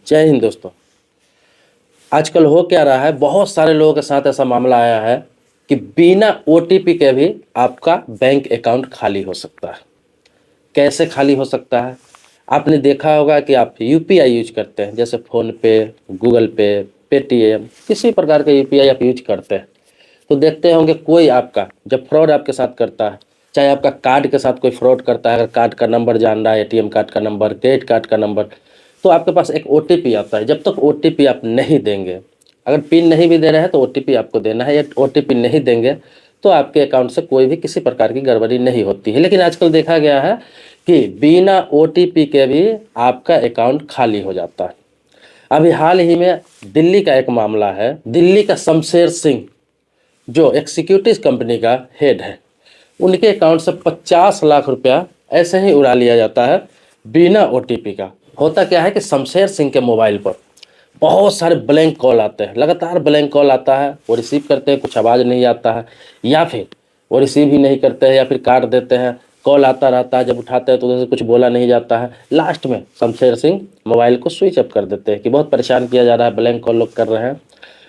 जय हिंद दोस्तों। आजकल हो क्या रहा है, बहुत सारे लोगों के साथ ऐसा मामला आया है कि बिना ओटीपी के भी आपका बैंक अकाउंट खाली हो सकता है। कैसे खाली हो सकता है? आपने देखा होगा कि आप यूपीआई यूज करते हैं, जैसे फ़ोन पे, गूगल पे, पेटीएम, किसी प्रकार का यूपीआई आप यूज करते हैं तो देखते होंगे कोई आपका जब फ्रॉड आपके साथ करता है, चाहे आपका कार्ड के साथ कोई फ्रॉड करता है, अगर कार्ड का नंबर जान रहा है, एटीएम कार्ड का नंबर, क्रेडिट कार्ड का नंबर, तो आपके पास एक ओटीपी आता है। जब तक ओटीपी आप नहीं देंगे, अगर पिन नहीं भी दे रहे हैं तो ओटीपी आपको देना है, या ओटीपी नहीं देंगे तो आपके अकाउंट से कोई भी किसी प्रकार की गड़बड़ी नहीं होती है। लेकिन आजकल देखा गया है कि बिना ओटीपी के भी आपका अकाउंट खाली हो जाता है। अभी हाल ही में दिल्ली का एक मामला है। दिल्ली का शमशेर सिंह, जो एक्सिक्यूटिव कंपनी का हेड है, उनके अकाउंट से 50 लाख रुपया ऐसे ही उड़ा लिया जाता है बिना ओटीपी का। होता क्या है कि शमशेर सिंह के मोबाइल पर बहुत सारे ब्लैंक कॉल आते हैं, लगातार ब्लैंक कॉल आता है, वो रिसीव करते हैं, कुछ आवाज़ नहीं आता है, या फिर वो रिसीव ही नहीं करते हैं, या फिर काट देते हैं। कॉल आता रहता है, जब उठाते हैं तो उधर से कुछ बोला नहीं जाता है। लास्ट में शमशेर सिंह मोबाइल को स्विच ऑफ कर देते हैं कि बहुत परेशान किया जा रहा है, ब्लैंक कॉल लोग कर रहे हैं।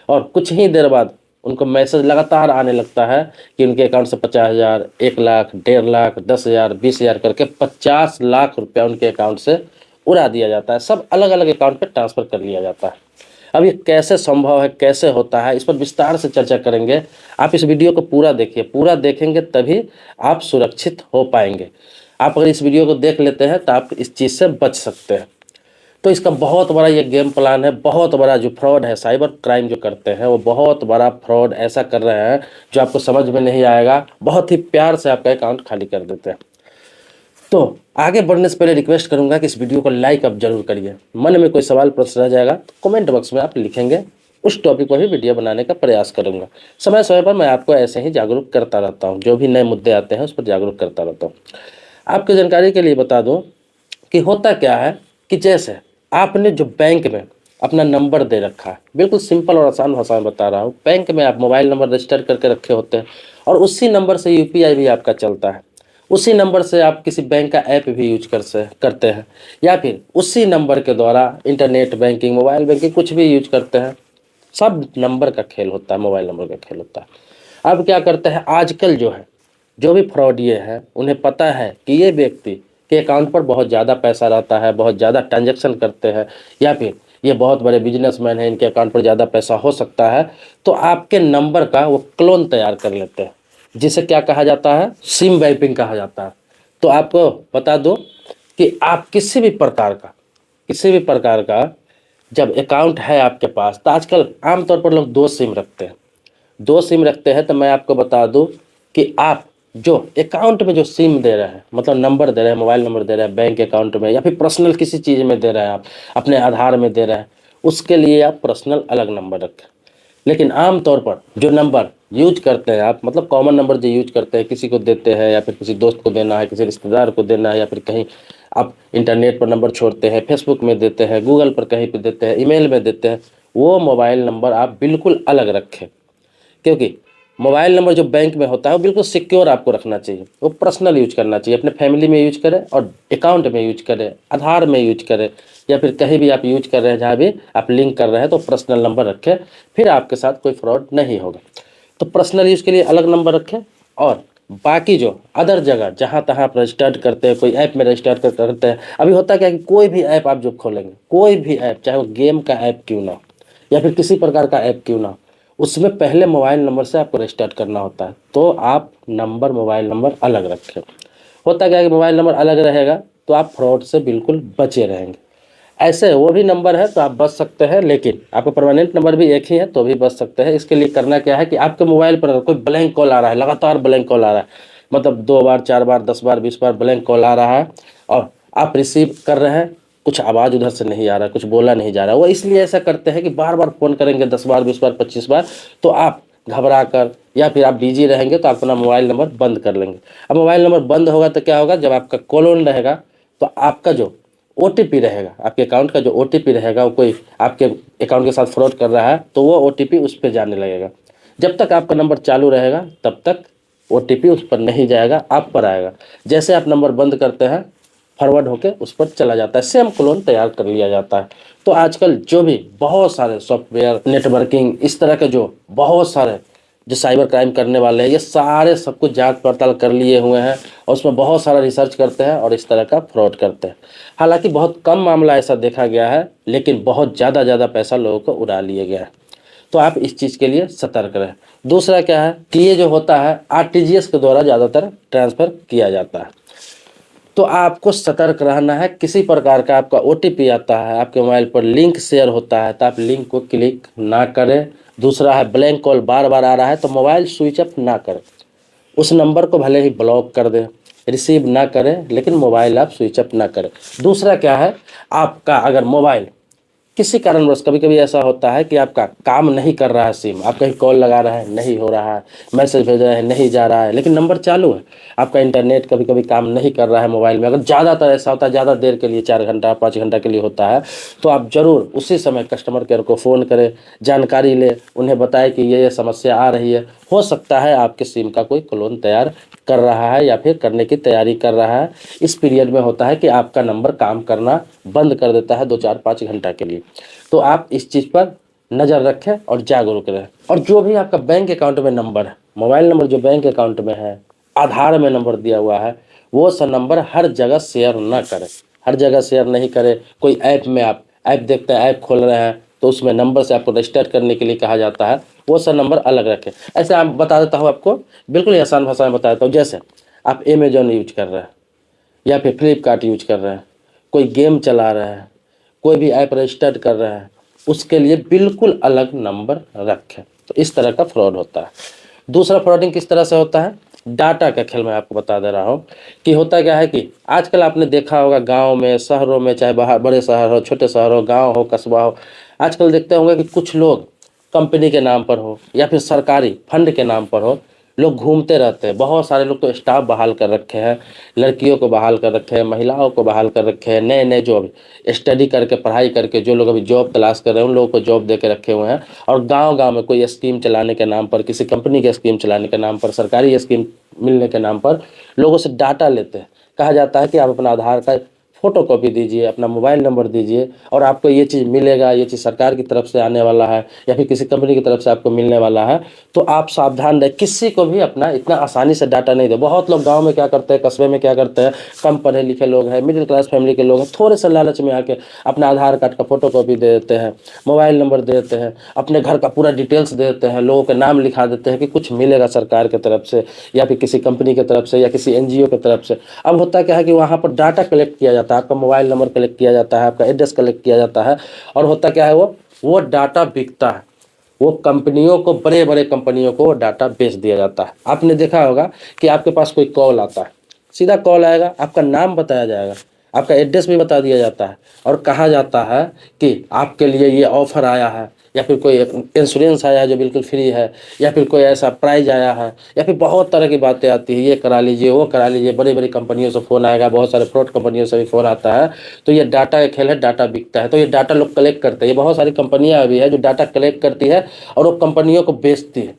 और कुछ ही देर बाद उनको मैसेज लगातार आने लगता है कि उनके अकाउंट से 50,000, 1 लाख, 1.5 लाख, 10,000, 20,000 करके 50 लाख रुपया उनके अकाउंट से उड़ा दिया जाता है। सब अलग अलग अकाउंट पे ट्रांसफ़र कर लिया जाता है। अब ये कैसे संभव है, कैसे होता है, इस पर विस्तार से चर्चा करेंगे। आप इस वीडियो को पूरा देखिए, पूरा देखेंगे तभी आप सुरक्षित हो पाएंगे। आप अगर इस वीडियो को देख लेते हैं तो आप इस चीज़ से बच सकते हैं। तो इसका बहुत बड़ा ये गेम प्लान है, बहुत बड़ा जो फ्रॉड है, साइबर क्राइम जो करते हैं वो बहुत बड़ा फ्रॉड ऐसा कर रहे हैं जो आपको समझ में नहीं आएगा। बहुत ही प्यार से आपका अकाउंट खाली कर देते हैं। तो आगे बढ़ने से पहले रिक्वेस्ट करूंगा कि इस वीडियो को लाइक आप जरूर करिए। मन में कोई सवाल प्रश्न रह जाएगा तो कमेंट बॉक्स में आप लिखेंगे, उस टॉपिक पर भी वीडियो बनाने का प्रयास करूंगा। समय समय पर मैं आपको ऐसे ही जागरूक करता रहता हूँ, जो भी नए मुद्दे आते हैं उस पर जागरूक करता रहता हूँ। आपकी जानकारी के लिए बता दूँ कि होता क्या है कि जैसे आपने जो बैंक में अपना नंबर दे रखा है, बिल्कुल सिंपल और आसान भाषा में बता रहा हूँ, बैंक में आप मोबाइल नंबर रजिस्टर करके रखे होते हैं और उसी नंबर से यूपीआई भी आपका चलता है। उसी नंबर से आप किसी बैंक का ऐप भी यूज करते हैं, या फिर उसी नंबर के द्वारा इंटरनेट बैंकिंग, मोबाइल बैंकिंग कुछ भी यूज करते हैं। सब नंबर का खेल होता है, मोबाइल नंबर का खेल होता है। अब क्या करते हैं आजकल जो है, जो भी फ्रॉड ये है, उन्हें पता है कि ये व्यक्ति के अकाउंट पर बहुत ज़्यादा पैसा रहता है, बहुत ज़्यादा ट्रांजैक्शन करते हैं, या फिर ये बहुत बड़े बिजनेसमैन हैं, इनके अकाउंट पर ज़्यादा पैसा हो सकता है, तो आपके नंबर का वो क्लोन तैयार कर लेते हैं, जिसे क्या कहा जाता है, सिम वैपिंग कहा जाता है। तो आपको बता दो कि आप किसी भी प्रकार का जब अकाउंट है आपके पास, तो आजकल आमतौर पर लोग 2 सिम रखते हैं। 2 सिम रखते हैं तो मैं आपको बता दूं कि आप जो अकाउंट में जो सिम दे रहे हैं, मतलब नंबर दे रहे हैं, मोबाइल नंबर दे रहे हैं बैंक अकाउंट में, या फिर पर्सनल किसी चीज़ में दे रहे हैं, आप अपने आधार में दे रहे हैं, उसके लिए आप पर्सनल अलग नंबर रखें। लेकिन आम तौर पर जो नंबर यूज करते हैं आप, मतलब कॉमन नंबर जो यूज करते हैं, किसी को देते हैं या फिर किसी दोस्त को देना है, किसी रिश्तेदार को देना है, या फिर कहीं आप इंटरनेट पर नंबर छोड़ते हैं, फेसबुक में देते हैं, गूगल पर कहीं पे देते हैं, ईमेल में देते हैं, वो मोबाइल नंबर आप बिल्कुल अलग रखें। क्योंकि मोबाइल नंबर जो बैंक में होता है वो बिल्कुल सिक्योर आपको रखना चाहिए, वो पर्सनल यूज करना चाहिए, अपने फैमिली में यूज करें और अकाउंट में यूज करें, आधार में यूज करें, या फिर कहीं भी आप यूज कर रहे हैं, जहाँ भी आप लिंक कर रहे हैं तो पर्सनल नंबर रखें, फिर आपके साथ कोई फ्रॉड नहीं होगा। तो पर्सनल यूज के लिए अलग नंबर रखें, और बाकी जो अदर जगह जहाँ तहाँ आप रजिस्टर्ड करते हैं, कोई ऐप में रजिस्टर करते हैं। अभी होता क्या है कि कोई भी ऐप आप जो खोलेंगे, कोई भी ऐप, चाहे वो गेम का ऐप क्यों ना हो या फिर किसी प्रकार का ऐप क्यों ना हो, उसमें पहले मोबाइल नंबर से आपको रजिस्टर करना होता है। तो आप मोबाइल नंबर अलग रखें। होता क्या है कि मोबाइल नंबर अलग रहेगा तो आप फ्रॉड से बिल्कुल बचे रहेंगे। ऐसे वो भी नंबर है तो आप बच सकते हैं, लेकिन आपका परमानेंट नंबर भी एक ही है तो भी बच सकते हैं। इसके लिए करना क्या है कि आपके मोबाइल पर अगर कोई ब्लैंक कॉल आ रहा है, लगातार ब्लैंक कॉल आ रहा है, मतलब 2 बार, 4 बार, 10 बार, 20 बार ब्लैंक कॉल आ रहा है, और आप रिसीव कर रहे हैं, कुछ आवाज़ उधर से नहीं आ रहा, कुछ बोला नहीं जा रहा, वो इसलिए ऐसा करते हैं कि बार बार फ़ोन करेंगे, 10 बार, 20 बार, 25 बार, तो आप घबरा कर या फिर आप बिजी रहेंगे तो आप अपना मोबाइल नंबर बंद कर लेंगे। अब मोबाइल नंबर बंद होगा तो क्या होगा, जब आपका कॉल ऑन रहेगा तो आपका जो ओटीपी रहेगा, आपके अकाउंट का जो ओटीपी रहेगा, वो कोई आपके अकाउंट के साथ फ्रॉड कर रहा है तो वो ओटीपी उस पर जाने लगेगा। जब तक आपका नंबर चालू रहेगा तब तक ओटीपी उस पर नहीं जाएगा, आप पर आएगा। जैसे आप नंबर बंद करते हैं फॉरवर्ड होकर उस पर चला जाता है, सेम क्लोन तैयार कर लिया जाता है। तो आजकल जो भी बहुत सारे सॉफ्टवेयर, नेटवर्किंग, इस तरह के जो बहुत सारे जो साइबर क्राइम करने वाले हैं, ये सारे सब कुछ जांच पड़ताल कर लिए हुए हैं और उसमें बहुत सारा रिसर्च करते हैं और इस तरह का फ्रॉड करते हैं। हालांकि बहुत कम मामला ऐसा देखा गया है, लेकिन बहुत ज़्यादा पैसा लोगों को उड़ा लिया गया है। तो आप इस चीज़ के लिए सतर्क रहें। दूसरा क्या है कि ये जो होता है आरटीजीएस के द्वारा ज़्यादातर ट्रांसफ़र किया जाता है, तो आपको सतर्क रहना है। किसी प्रकार का आपका ओटीपी आता है, आपके मोबाइल पर लिंक शेयर होता है, तो आप लिंक को क्लिक ना करें। दूसरा है ब्लैंक कॉल बार बार आ रहा है तो मोबाइल स्विच ऑफ ना करें, उस नंबर को भले ही ब्लॉक कर दें, रिसीव ना करें, लेकिन मोबाइल आप स्विच ऑफ ना करें। दूसरा क्या है, आपका अगर मोबाइल किसी कारणवश, कभी कभी ऐसा होता है कि आपका काम नहीं कर रहा है सिम, आप कहीं कॉल लगा रहे हैं नहीं हो रहा है, मैसेज भेज रहे हैं नहीं जा रहा है, लेकिन नंबर चालू है, आपका इंटरनेट कभी कभी काम नहीं कर रहा है मोबाइल में, अगर ज़्यादातर ऐसा होता है ज़्यादा देर के लिए 4 घंटा 5 घंटा के लिए होता है, तो आप ज़रूर उसी समय कस्टमर केयर को फ़ोन करें, जानकारी लें, उन्हें बताएं कि ये समस्या आ रही है। हो सकता है आपके सिम का कोई क्लोन तैयार कर रहा है या फिर करने की तैयारी कर रहा है। इस पीरियड में होता है कि आपका नंबर काम करना बंद कर देता है 2 4 5 घंटा के लिए। तो आप इस चीज़ पर नज़र रखें और जागरूक रहें। और जो भी आपका बैंक अकाउंट में नंबर है, मोबाइल नंबर जो बैंक अकाउंट में है, आधार में नंबर दिया हुआ है, वो सब नंबर हर जगह शेयर ना करें, हर जगह शेयर नहीं करें। कोई ऐप में आप ऐप देखते हैं, ऐप खोल रहे हैं तो उसमें नंबर से आपको रजिस्टर करने के लिए कहा जाता है, वो सब नंबर अलग रखें। ऐसे आप बता देता हूँ आपको, बिल्कुल ही आसान भाषा में बता देता हूँ। जैसे आप अमेजॉन यूज कर रहे हैं या फिर फ्लिपकार्ट यूज कर रहे हैं, कोई गेम चला रहे हैं, कोई भी ऐप रजिस्टर कर रहे हैं, उसके लिए बिल्कुल अलग नंबर रखें। तो इस तरह का फ्रॉड होता है। दूसरा फ्रॉडिंग किस तरह से होता है, डाटा का खेल मैं आपको बता दे रहा हूँ कि होता क्या है कि आजकल आपने देखा होगा गांव में, शहरों में, चाहे बाहर बड़े शहर हो, छोटे शहर हो, गांव हो, कस्बा हो, आजकल देखते होंगे कि कुछ लोग कंपनी के नाम पर हो या फिर सरकारी फंड के नाम पर हो, लोग घूमते रहते हैं। बहुत सारे लोग तो स्टाफ बहाल कर रखे हैं, लड़कियों को बहाल कर रखे हैं, महिलाओं को बहाल कर रखे हैं, नए नए जो अभी स्टडी करके पढ़ाई करके जो लोग अभी जॉब तलाश कर रहे हैं उन लोगों को जॉब दे के रखे हुए हैं। और गांव-गांव में कोई स्कीम चलाने के नाम पर, किसी कंपनी की स्कीम चलाने के नाम पर, सरकारी स्कीम मिलने के नाम पर लोगों से डाटा लेते हैं। कहा जाता है कि आप अपना आधार कार्ड फ़ोटो कॉपी दीजिए, अपना मोबाइल नंबर दीजिए और आपको ये चीज़ मिलेगा, ये चीज़ सरकार की तरफ से आने वाला है या फिर किसी कंपनी की तरफ से आपको मिलने वाला है। तो आप सावधान रहें, किसी को भी अपना इतना आसानी से डाटा नहीं दें। बहुत लोग गाँव में क्या करते हैं, कस्बे में क्या करते हैं, कम पढ़े लिखे लोग हैं, मिडिल क्लास फैमिली के लोग हैं, थोड़े से लालच में आके अपना आधार कार्ड का फ़ोटो कॉपी दे देते हैं, मोबाइल नंबर दे देते हैं, अपने घर का पूरा डिटेल्स दे देते हैं, लोगों के नाम लिखा देते हैं कि कुछ मिलेगा सरकार की तरफ से या फिर किसी कंपनी की तरफ से या किसी एनजीओ की तरफ से। अब होता क्या है कि वहाँ पर डाटा कलेक्ट किया जाता है, आपका मोबाइल नंबर कलेक्ट किया जाता है, आपका एड्रेस कलेक्ट किया जाता है और होता क्या है, वो डाटा बिकता है, वो कंपनियों को, बड़े बड़े कंपनियों को वो डाटा बेच दिया जाता है। आपने देखा होगा कि आपके पास कोई कॉल आता है, सीधा कॉल आएगा, आपका नाम बताया जाएगा, आपका एड्रेस भी बता दिया जाता है और कहा जाता है कि आपके लिए ये ऑफ़र आया है या फिर कोई इंश्योरेंस आया है जो बिल्कुल फ्री है या फिर कोई ऐसा प्राइज आया है या फिर बहुत तरह की बातें आती है, ये करा लीजिए, वो करा लीजिए। बड़ी बड़ी कंपनियों से फ़ोन आएगा, बहुत सारे फ्रॉड कंपनियों से भी फ़ोन आता है। तो ये डाटा का खेल है, डाटा बिकता है, तो ये डाटा लोग कलेक्ट करते हैं। ये बहुत सारी कंपनियाँ भी है जो डाटा कलेक्ट करती है और वो कंपनियों को बेचती है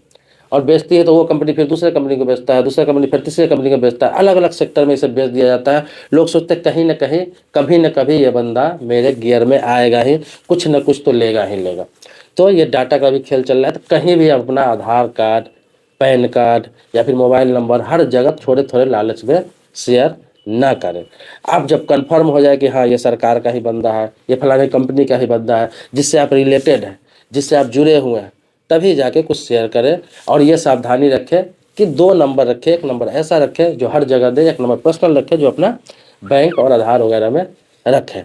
और बेचती है तो वो कंपनी फिर दूसरे कंपनी को बेचता है, दूसरा कंपनी फिर तीसरे कंपनी को बेचता है, अलग अलग सेक्टर में इसे बेच दिया जाता है। लोग सोचते हैं कहीं ना कहीं, कभी ना कभी ये बंदा मेरे गियर में आएगा ही, कुछ ना कुछ तो लेगा ही लेगा। तो ये डाटा का भी खेल चल रहा है। तो कहीं भी अपना आधार कार्ड, पैन कार्ड या फिर मोबाइल नंबर हर जगह थोड़े थोड़े लालच में शेयर ना करें। आप जब कंफर्म हो जाए कि हाँ ये सरकार का ही बंदा है, ये फलाने कंपनी का ही बंदा है, जिससे आप रिलेटेड हैं, जिससे आप जुड़े हुए हैं, तभी जाके कुछ शेयर करें। और ये सावधानी रखें कि 2 नंबर रखें, एक नंबर ऐसा रखें जो हर जगह दे, एक नंबर पर्सनल रखें जो अपना बैंक और आधार वगैरह में रखें।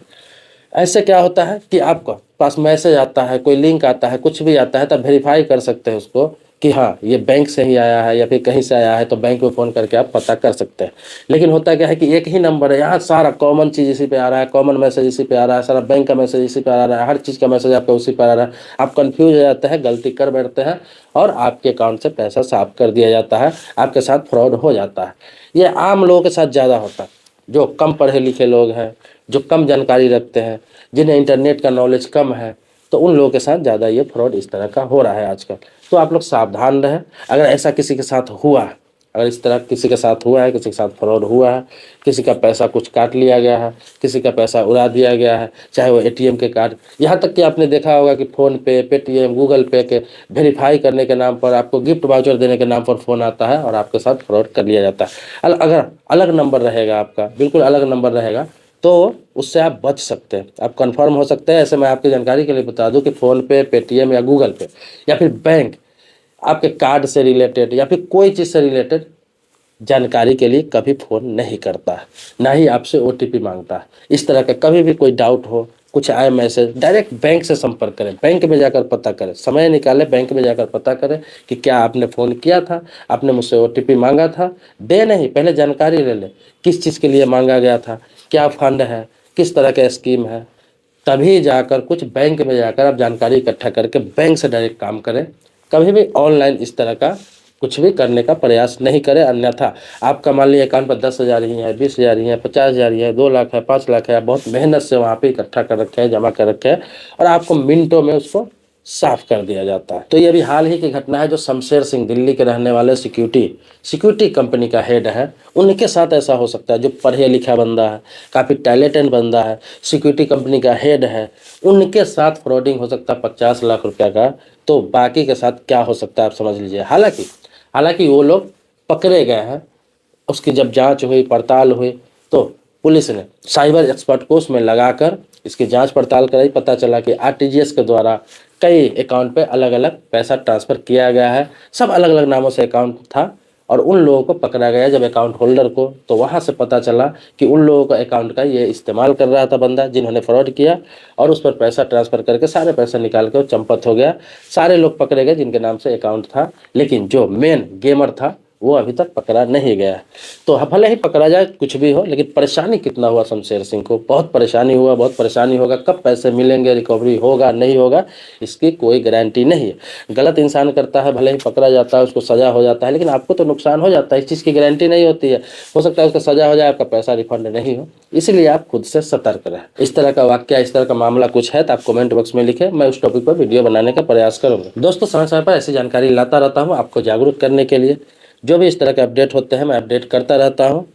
ऐसे क्या होता है कि आपको पास मैसेज आता है, कोई लिंक आता है, कुछ भी आता है, तब वेरीफाई कर सकते हैं उसको कि हाँ ये बैंक से ही आया है या फिर कहीं से आया है, तो बैंक में फ़ोन करके आप पता कर सकते हैं। लेकिन होता क्या है कि एक ही नंबर है, यहाँ सारा कॉमन चीज़ इसी पे आ रहा है, कॉमन मैसेज इसी पे आ रहा है, सारा बैंक का मैसेज इसी पे आ रहा है, हर चीज़ का मैसेज आपका उसी पर आ रहा है। आप कन्फ्यूज हो जाते हैं, गलती कर बैठते हैं और आपके अकाउंट से पैसा साफ कर दिया जाता है, आपके साथ फ्रॉड हो जाता है। ये आम लोगों के साथ ज़्यादा होता है, जो कम पढ़े लिखे लोग हैं, जो कम जानकारी रखते हैं, जिन्हें इंटरनेट का नॉलेज कम है, तो उन लोगों के साथ ज़्यादा ये फ्रॉड इस तरह का हो रहा है आजकल। तो आप लोग सावधान रहें। अगर ऐसा किसी के साथ हुआ अगर इस तरह किसी के साथ हुआ है, किसी के साथ फ्रॉड हुआ है, किसी का पैसा कुछ काट लिया गया है, किसी का पैसा उड़ा दिया गया है, चाहे वो एटीएम के कार्ड, यहाँ तक कि आपने देखा होगा कि फ़ोन पे, पेटीएम, गूगल पे के वेरीफाई करने के नाम पर आपको गिफ्ट वाउचर देने के नाम पर फ़ोन आता है और आपके साथ फ्रॉड कर लिया जाता है। अगर अलग नंबर रहेगा आपका, बिल्कुल अलग नंबर रहेगा, तो उससे आप बच सकते हैं, आप कंफर्म हो सकते हैं। ऐसे मैं आपकी जानकारी के लिए बता दूं कि फ़ोन पे, पेटीएम या गूगल पे या फिर बैंक आपके कार्ड से रिलेटेड या फिर कोई चीज़ से रिलेटेड जानकारी के लिए कभी फ़ोन नहीं करता है, ना ही आपसे ओटीपी मांगता है। इस तरह का कभी भी कोई डाउट हो, कुछ आए मैसेज, डायरेक्ट बैंक से संपर्क करें, बैंक में जाकर पता करें, समय निकालें, बैंक में जाकर पता करें कि क्या आपने फ़ोन किया था, आपने मुझसे ओटीपी मांगा था, दे नहीं, पहले जानकारी ले लें किस चीज़ के लिए मांगा गया था, क्या फंड है, किस तरह का स्कीम है, तभी जाकर कुछ बैंक में जाकर आप जानकारी इकट्ठा करके बैंक से डायरेक्ट काम करें। कभी भी ऑनलाइन इस तरह का कुछ भी करने का प्रयास नहीं करें, अन्यथा आपका मान लीजिए अकाउंट पर 10,000 ही है, 20,000 ही है, 50,000 ही है, 2 लाख है, 5 लाख है, बहुत मेहनत से वहाँ पे इकट्ठा कर रखे हैं, जमा कर रखे हैं और आपको मिनटों में उसको साफ कर दिया जाता है। तो ये अभी हाल ही की घटना है, जो शमशेर सिंह दिल्ली के रहने वाले सिक्योरिटी कंपनी का हेड है, उनके साथ ऐसा हो सकता है। जो पढ़े लिखा बंदा है, काफ़ी टैलेंटेड बंदा है, सिक्योरिटी कंपनी का हेड है, उनके साथ फ्रॉडिंग हो सकता है 50 लाख रुपया का, तो बाकी के साथ क्या हो सकता है आप समझ लीजिए। हालांकि वो लोग पकड़े गए हैं, उसकी जब जांच हुई, पड़ताल हुई, तो पुलिस ने साइबर एक्सपर्ट को उसमें लगाकर इसकी जांच पड़ताल कराई। पता चला कि आरटीजीएस के द्वारा कई अकाउंट पे अलग अलग पैसा ट्रांसफ़र किया गया है, सब अलग अलग नामों से अकाउंट था और उन लोगों को पकड़ा गया जब अकाउंट होल्डर को, तो वहाँ से पता चला कि उन लोगों का अकाउंट का ये इस्तेमाल कर रहा था बंदा जिन्होंने फ्रॉड किया और उस पर पैसा ट्रांसफ़र करके सारे पैसा निकाल के वो चंपत हो गया। सारे लोग पकड़े गए जिनके नाम से अकाउंट था, लेकिन जो मेन गेमर था वो अभी तक पकड़ा नहीं गया है। तो भले ही पकड़ा जाए, कुछ भी हो, लेकिन परेशानी कितना हुआ शमशेर सिंह को, बहुत परेशानी हुआ, बहुत परेशानी होगा। कब पैसे मिलेंगे, रिकवरी होगा नहीं होगा, इसकी कोई गारंटी नहीं है। गलत इंसान करता है, भले ही पकड़ा जाता है, उसको सज़ा हो जाता है, लेकिन आपको तो नुकसान हो जाता है, इस चीज़ की गारंटी नहीं होती है। हो सकता है उसका सज़ा हो जाए, आपका पैसा रिफंड नहीं हो, इसलिए आप खुद से सतर्क रहें। इस तरह का वाक्य, इस तरह का मामला कुछ है तो आप कमेंट बॉक्स में लिखें, मैं उस टॉपिक पर वीडियो बनाने का प्रयास करूँगा। दोस्तों, समय समय पर ऐसी जानकारी लाता रहता हूँ आपको जागरूक करने के लिए। जो भी इस तरह के अपडेट होते हैं मैं अपडेट करता रहता हूँ।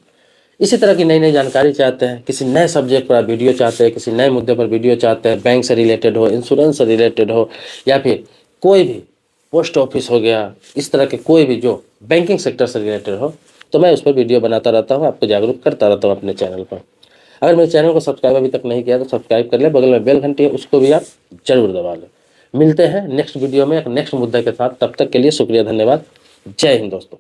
इसी तरह की नई नई जानकारी चाहते हैं, किसी नए सब्जेक्ट पर आप वीडियो चाहते हैं, किसी नए मुद्दे पर वीडियो चाहते हैं, बैंक से रिलेटेड हो, इंश्योरेंस से रिलेटेड हो, या फिर कोई भी पोस्ट ऑफिस हो गया, इस तरह के कोई भी जो बैंकिंग सेक्टर से रिलेटेड हो, तो मैं उस पर वीडियो बनाता रहता हूँ, आपको जागरूक करता रहता हूँ अपने चैनल पर। अगर मेरे चैनल को सब्सक्राइब अभी तक नहीं किया तो सब्सक्राइब कर लें, बगल में बेल घंटी है उसको भी आप जरूर दबा लें। मिलते हैं नेक्स्ट वीडियो में एक नेक्स्ट मुद्दे के साथ, तब तक के लिए शुक्रिया, धन्यवाद, जय हिंद दोस्तों।